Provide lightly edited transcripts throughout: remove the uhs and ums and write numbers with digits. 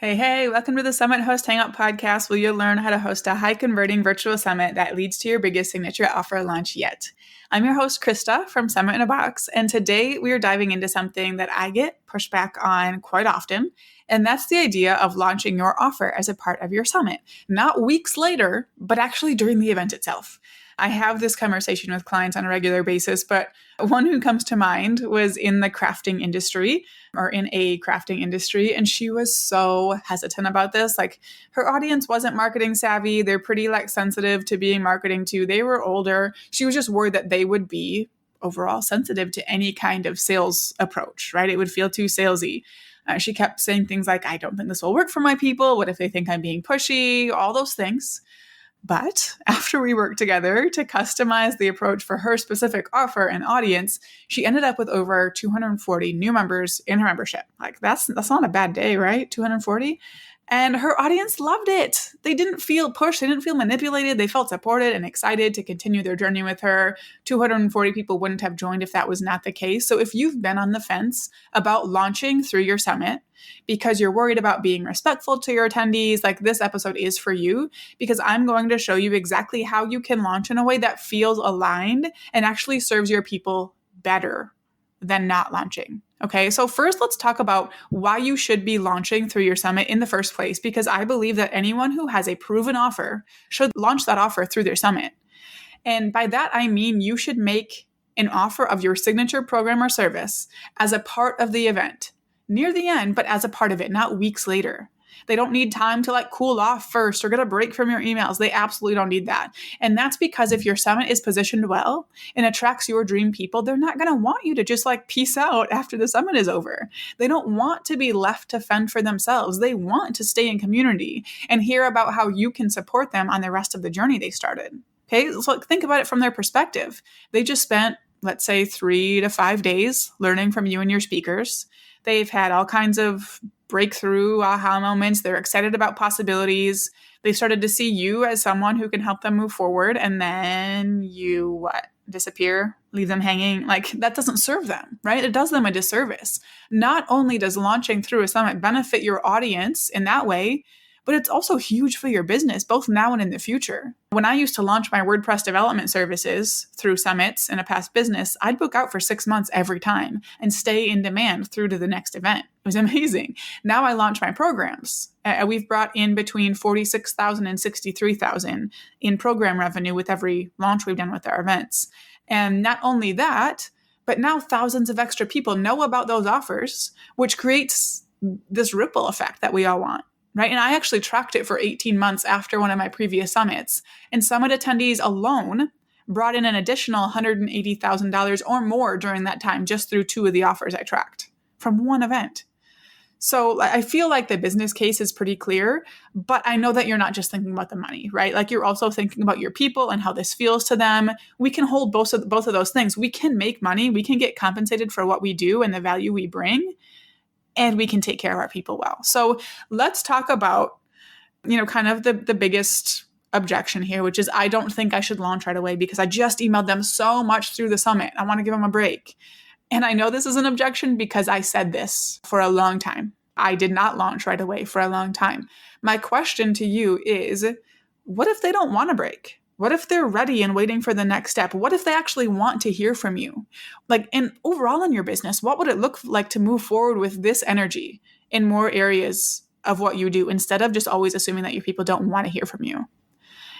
Hey, welcome to the Summit Host Hangout podcast, where you'll learn how to host a high converting virtual summit that leads to your biggest signature offer launch yet. I'm your host, Krista from Summit in a Box, and today we are diving into something that I get pushback on quite often, and that's the idea of launching your offer as a part of your summit, not weeks later, but actually during the event itself. I have this conversation with clients on a regular basis, but one who comes to mind was in the crafting industry or in a crafting industry. And she was so hesitant about this. Like, her audience wasn't marketing savvy. They're pretty sensitive to being marketing to. They were older. She was just worried that they would be overall sensitive to any kind of sales approach, right? It would feel too salesy. She kept saying things like, I don't think this will work for my people. What if they think I'm being pushy? All those things. But after we worked together to customize the approach for her specific offer and audience, she ended up with over 240 new members in her membership. That's not a bad day, right? 240. And her audience loved it. They didn't feel pushed. They didn't feel manipulated. They felt supported and excited to continue their journey with her. 240 people wouldn't have joined if that was not the case. So if you've been on the fence about launching through your summit because you're worried about being respectful to your attendees, this episode is for you, because I'm going to show you exactly how you can launch in a way that feels aligned and actually serves your people better than not launching. Okay, so first let's talk about why you should be launching through your summit in the first place, because I believe that anyone who has a proven offer should launch that offer through their summit. And by that, I mean you should make an offer of your signature program or service as a part of the event, near the end, but as a part of it, not weeks later. They don't need time to cool off first or get a break from your emails. They absolutely don't need that. And that's because if your summit is positioned well and attracts your dream people, they're not going to want you to just peace out after the summit is over. They don't want to be left to fend for themselves. They want to stay in community and hear about how you can support them on the rest of the journey they started. Okay, so think about it from their perspective. They just spent, let's say, 3 to 5 days learning from you and your speakers. They've had all kinds of breakthrough aha moments. They're excited about possibilities. They started to see you as someone who can help them move forward. And then you disappear, leave them hanging. That doesn't serve them, right? It does them a disservice. Not only does launching through a summit benefit your audience in that way, but it's also huge for your business, both now and in the future. When I used to launch my WordPress development services through summits in a past business, I'd book out for 6 months every time and stay in demand through to the next event. It was amazing. Now I launch my programs. We've brought in between $46,000 and $63,000 in program revenue with every launch we've done with our events. And not only that, but now thousands of extra people know about those offers, which creates this ripple effect that we all want. Right. And I actually tracked it for 18 months after one of my previous summits. And summit attendees alone brought in an additional $180,000 or more during that time, just through 2 of the offers I tracked from one event. So I feel like the business case is pretty clear, but I know that you're not just thinking about the money, right? You're also thinking about your people and how this feels to them. We can hold both of those things. We can make money. We can get compensated for what we do and the value we bring. And we can take care of our people well. So let's talk about, kind of the biggest objection here, which is I don't think I should launch right away because I just emailed them so much through the summit. I want to give them a break. And I know this is an objection because I said this for a long time. I did not launch right away for a long time. My question to you is, what if they don't want a break? What if they're ready and waiting for the next step? What if they actually want to hear from you? And overall in your business, what would it look like to move forward with this energy in more areas of what you do, instead of just always assuming that your people don't want to hear from you?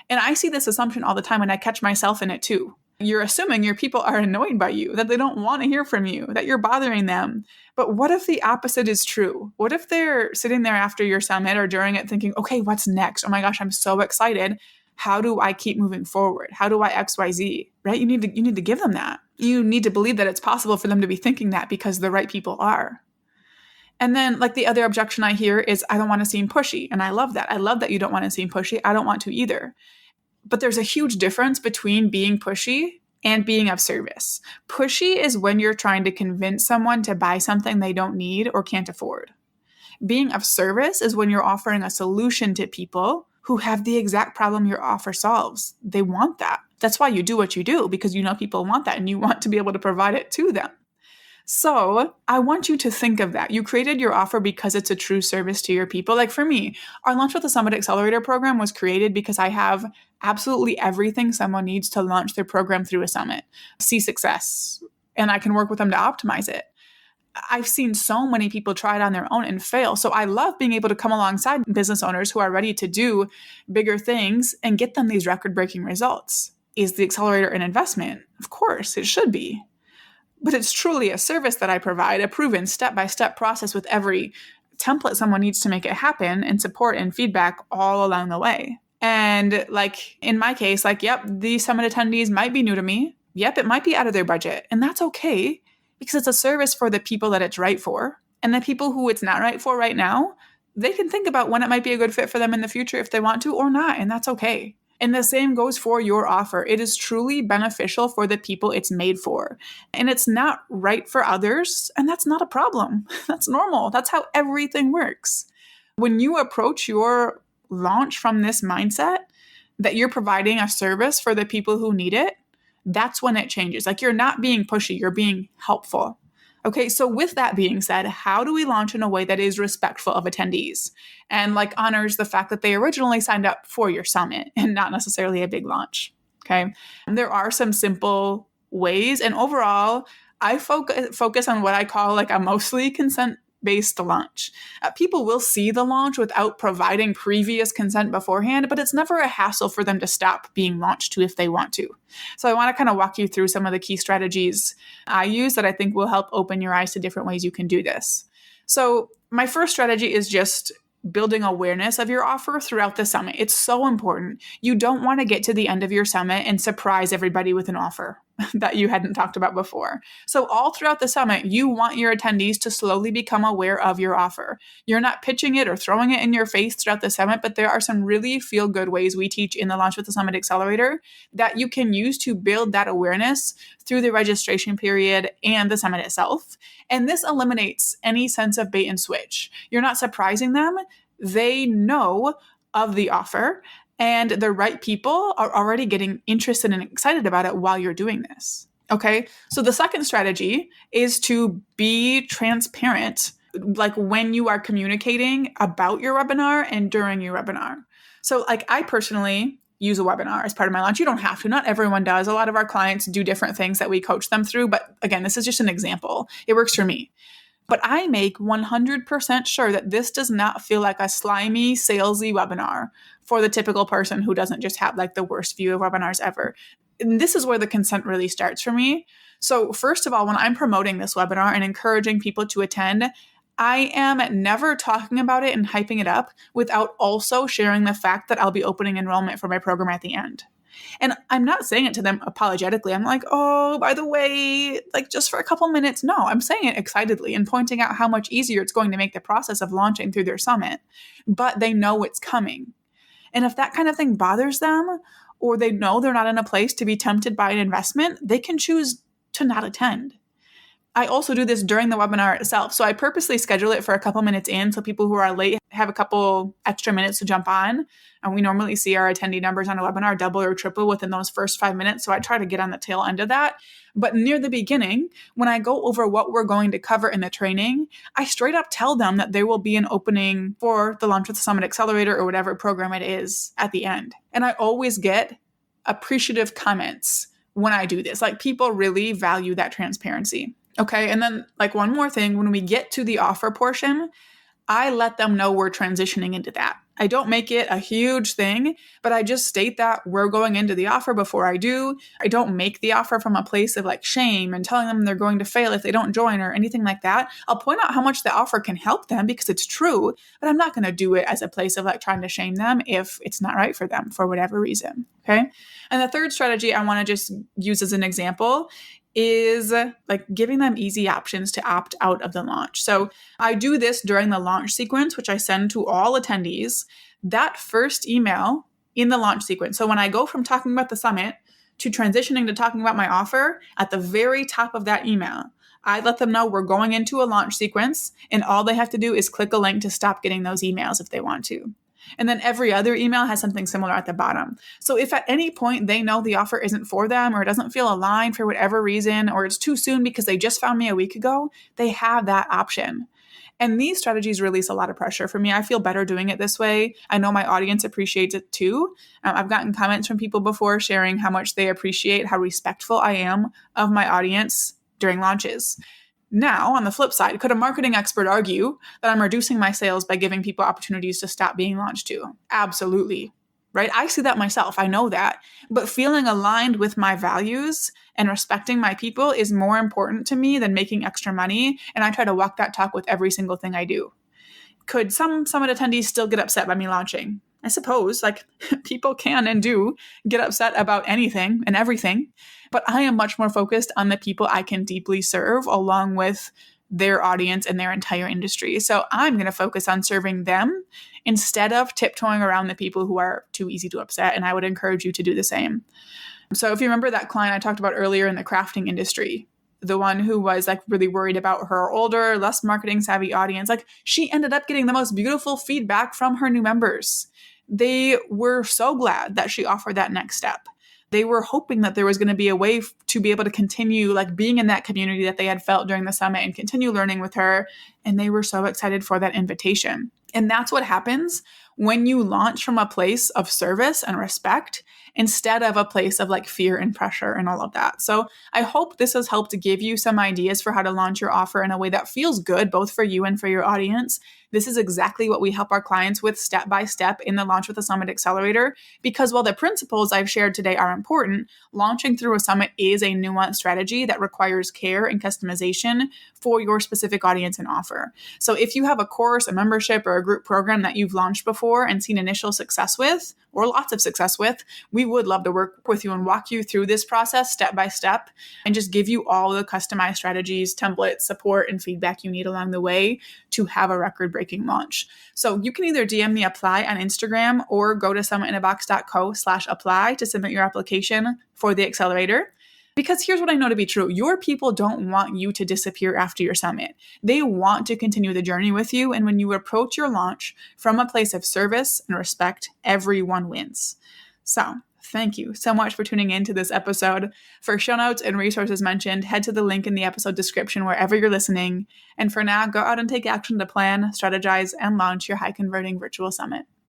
And I see this assumption all the time, and I catch myself in it too. You're assuming your people are annoyed by you, that they don't want to hear from you, that you're bothering them. But what if the opposite is true? What if they're sitting there after your summit or during it thinking, okay, what's next? Oh my gosh, I'm so excited. How do I keep moving forward? How do I XYZ, right? You need to give them that. You need to believe that it's possible for them to be thinking that because the right people are. And then the other objection I hear is, I don't want to seem pushy. And I love that. I love that you don't want to seem pushy. I don't want to either. But there's a huge difference between being pushy and being of service. Pushy is when you're trying to convince someone to buy something they don't need or can't afford. Being of service is when you're offering a solution to people who have the exact problem your offer solves. They want that. That's why you do what you do, because you know people want that and you want to be able to provide it to them. So I want you to think of that. You created your offer because it's a true service to your people. Like for me, our Launch with the Summit Accelerator program was created because I have absolutely everything someone needs to launch their program through a summit, see success, and I can work with them to optimize it. I've seen so many people try it on their own and fail. So I love being able to come alongside business owners who are ready to do bigger things and get them these record-breaking results. Is the accelerator an investment? Of course, it should be. But it's truly a service that I provide, a proven step-by-step process with every template someone needs to make it happen, and support and feedback all along the way. And like in my case, yep, these summit attendees might be new to me. Yep, it might be out of their budget. And that's okay, because it's a service for the people that it's right for. And the people who it's not right for right now, they can think about when it might be a good fit for them in the future if they want to or not. And that's okay. And the same goes for your offer. It is truly beneficial for the people it's made for. And it's not right for others. And that's not a problem. That's normal. That's how everything works. When you approach your launch from this mindset that you're providing a service for the people who need it, that's when it changes. Like you're not being pushy, you're being helpful. Okay, so with that being said, how do we launch in a way that is respectful of attendees and honors the fact that they originally signed up for your summit and not necessarily a big launch? Okay, and there are some simple ways, and overall, I focus on what I call a mostly consent-based launch. People will see the launch without providing previous consent beforehand, but it's never a hassle for them to stop being launched to if they want to. So I want to kind of walk you through some of the key strategies I use that I think will help open your eyes to different ways you can do this. So my first strategy is just building awareness of your offer throughout the summit. It's so important. You don't want to get to the end of your summit and surprise everybody with an offer that you hadn't talked about before. So all throughout the summit, you want your attendees to slowly become aware of your offer. You're not pitching it or throwing it in your face throughout the summit, but there are some really feel-good ways we teach in the Launch with the Summit Accelerator that you can use to build that awareness through the registration period and the summit itself. And this eliminates any sense of bait and switch. You're not surprising them. They know of the offer, and the right people are already getting interested and excited about it while you're doing this. Okay, so the second strategy is to be transparent, when you are communicating about your webinar and during your webinar. So I personally use a webinar as part of my launch. You don't have to. Not everyone does. A lot of our clients do different things that we coach them through. But again, this is just an example. It works for me. But I make 100% sure that this does not feel like a slimy, salesy webinar for the typical person who doesn't just have the worst view of webinars ever. And this is where the consent really starts for me. So first of all, when I'm promoting this webinar and encouraging people to attend, I am never talking about it and hyping it up without also sharing the fact that I'll be opening enrollment for my program at the end. And I'm not saying it to them apologetically. I'm oh, by the way, just for a couple minutes. No, I'm saying it excitedly and pointing out how much easier it's going to make the process of launching through their summit. But they know it's coming. And if that kind of thing bothers them, or they know they're not in a place to be tempted by an investment, they can choose to not attend. I also do this during the webinar itself. So I purposely schedule it for a couple minutes in so people who are late have a couple extra minutes to jump on. And we normally see our attendee numbers on a webinar double or triple within those first 5 minutes. So I try to get on the tail end of that. But near the beginning, when I go over what we're going to cover in the training, I straight up tell them that there will be an opening for the Launch with the Summit Accelerator or whatever program it is at the end. And I always get appreciative comments when I do this. People really value that transparency. Okay. And then one more thing, when we get to the offer portion, I let them know we're transitioning into that. I don't make it a huge thing, but I just state that we're going into the offer before I do. I don't make the offer from a place of shame and telling them they're going to fail if they don't join or anything like that. I'll point out how much the offer can help them because it's true, but I'm not going to do it as a place of trying to shame them if it's not right for them for whatever reason. Okay. And the third strategy I want to just use as an example is giving them easy options to opt out of the launch. So I do this during the launch sequence, which I send to all attendees. That first email in the launch sequence. So when I go from talking about the summit to transitioning to talking about my offer, at the very top of that email, I let them know we're going into a launch sequence and all they have to do is click a link to stop getting those emails if they want to. And then every other email has something similar at the bottom. So if at any point they know the offer isn't for them or it doesn't feel aligned for whatever reason, or it's too soon because they just found me a week ago, they have that option. And these strategies release a lot of pressure for me. I feel better doing it this way. I know my audience appreciates it too. I've gotten comments from people before sharing how much they appreciate how respectful I am of my audience during launches. Now, on the flip side, could a marketing expert argue that I'm reducing my sales by giving people opportunities to stop being launched to? Absolutely. Right? I see that myself. I know that. But feeling aligned with my values and respecting my people is more important to me than making extra money. And I try to walk that talk with every single thing I do. Could some summit attendees still get upset by me launching? I suppose, people can and do get upset about anything and everything. But I am much more focused on the people I can deeply serve along with their audience and their entire industry. So I'm going to focus on serving them instead of tiptoeing around the people who are too easy to upset. And I would encourage you to do the same. So if you remember that client I talked about earlier in the crafting industry, the one who was really worried about her older, less marketing savvy audience, she ended up getting the most beautiful feedback from her new members. They were so glad that she offered that next step. They were hoping that there was going to be a way to be able to continue being in that community that they had felt during the summit and continue learning with her. And they were so excited for that invitation. And that's what happens when you launch from a place of service and respect instead of a place of fear and pressure and all of that. So I hope this has helped to give you some ideas for how to launch your offer in a way that feels good, both for you and for your audience. This is exactly what we help our clients with step by step in the Launch with a Summit Accelerator, because while the principles I've shared today are important, launching through a summit is a nuanced strategy that requires care and customization for your specific audience and offer. So if you have a course, a membership, or a group program that you've launched before and seen initial success with, or lots of success with, we would love to work with you and walk you through this process step by step and just give you all the customized strategies, templates, support, and feedback you need along the way to have a record-breaking launch. So you can either DM me apply on Instagram or go to summitinabox.co/apply to submit your application for the accelerator. Because here's what I know to be true. Your people don't want you to disappear after your summit. They want to continue the journey with you. And when you approach your launch from a place of service and respect, everyone wins. So thank you so much for tuning in to this episode. For show notes and resources mentioned, head to the link in the episode description wherever you're listening. And for now, go out and take action to plan, strategize, and launch your high-converting virtual summit.